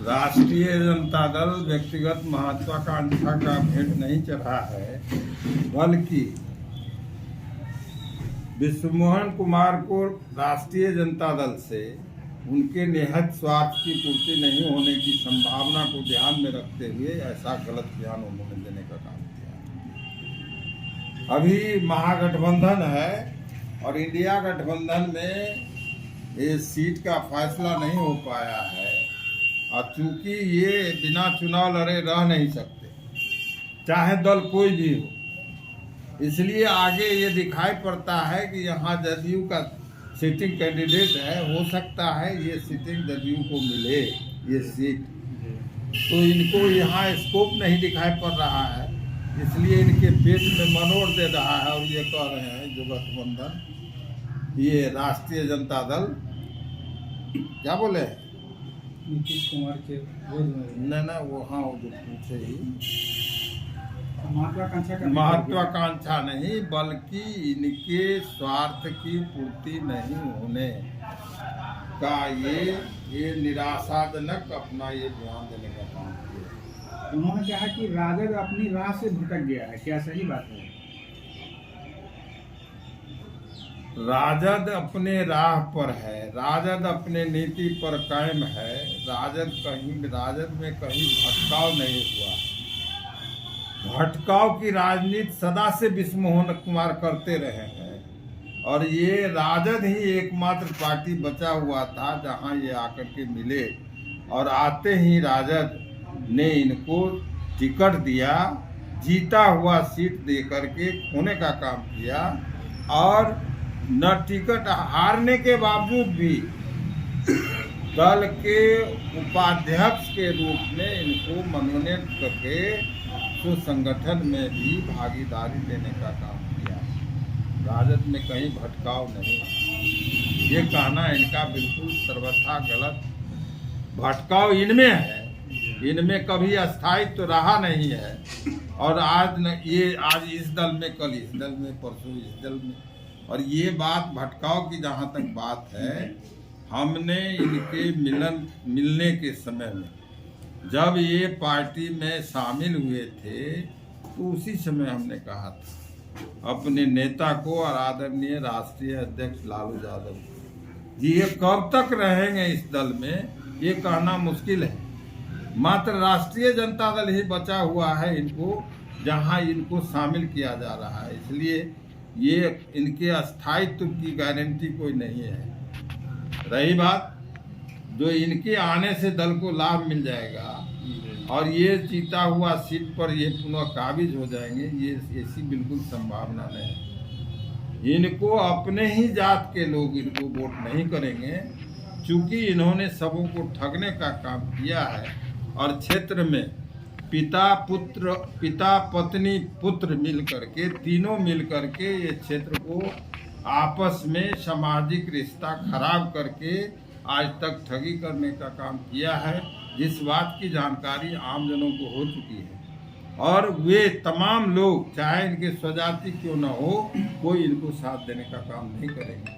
राष्ट्रीय जनता दल व्यक्तिगत महत्वाकांक्षा का भेंट नहीं चढ़ा है, बल्कि विश्वमोहन कुमार को राष्ट्रीय जनता दल से उनके निहित स्वार्थ की पूर्ति नहीं होने की संभावना को ध्यान में रखते हुए ऐसा गलत बयान उन्होंने देने का काम किया। अभी महागठबंधन है और इंडिया गठबंधन में ये सीट का फैसला नहीं हो पाया है, और चूंकि ये बिना चुनाव लड़े रह नहीं सकते, चाहे दल कोई भी हो, इसलिए आगे ये दिखाई पड़ता है कि यहाँ जदयू का सिटिंग कैंडिडेट है, हो सकता है ये सिटिंग जदयू को मिले ये सीट, तो इनको यहाँ स्कोप नहीं दिखाई पड़ रहा है, इसलिए इनके पेट में मनोर दे रहा है और ये कह रहे हैं जो गठबंधन ये राष्ट्रीय जनता दल क्या बोले नीतीश कुमार के न वो हाँ वो जो पूछे ही महत्वाकांक्षा नहीं, बल्कि इनके स्वार्थ की पूर्ति नहीं होने का ये निराशाजनक अपना ये बयान देने का काम किया। उन्होंने कहा कि राजद अपनी राह से भटक गया है, क्या सही बात है? राजद अपने राह पर है, राजद अपने नीति पर कायम है, राजद में कहीं भटकाव नहीं हुआ। भटकाव की राजनीति सदा से विश्वमोहन कुमार करते रहे हैं, और ये राजद ही एकमात्र पार्टी बचा हुआ था जहां ये आकर के मिले, और आते ही राजद ने इनको टिकट दिया, जीता हुआ सीट दे करके खोने का काम किया, और न टिकट हारने के बावजूद भी दल के उपाध्यक्ष के रूप में इनको मनोनीत करके तो संगठन में भी भागीदारी देने का काम किया। राजद में कहीं भटकाव नहीं, ये कहना इनका बिल्कुल सर्वथा गलत। भटकाव इनमें है, इनमें कभी अस्थायित्व तो रहा नहीं है, और आज इस दल में, कल इस दल में, परसों इस दल में, और ये बात भटकाव की जहाँ तक बात है, हमने इनके मिलने के समय में जब ये पार्टी में शामिल हुए थे तो उसी समय हमने कहा था अपने नेता को और आदरणीय राष्ट्रीय अध्यक्ष लालू यादव को, ये कब तक रहेंगे इस दल में ये कहना मुश्किल है। मात्र राष्ट्रीय जनता दल ही बचा हुआ है इनको, जहां इनको शामिल किया जा रहा है, इसलिए ये इनके अस्थायित्व की गारंटी कोई नहीं है। रही बात जो इनके आने से दल को लाभ मिल जाएगा और ये जीता हुआ सीट पर ये पुनः काबिज हो जाएंगे, ये ऐसी बिल्कुल संभावना नहीं। इनको अपने ही जात के लोग इनको वोट नहीं करेंगे, चूंकि इन्होंने सबों को ठगने का काम किया है, और क्षेत्र में पिता पत्नी पुत्र मिल करके, तीनों मिल करके ये क्षेत्र को आपस में सामाजिक रिश्ता खराब करके आज तक ठगी करने का काम किया है, जिस बात की जानकारी आमजनों को हो चुकी है, और वे तमाम लोग चाहे इनके स्वजाति क्यों न हो, कोई इनको साथ देने का काम नहीं करेंगे।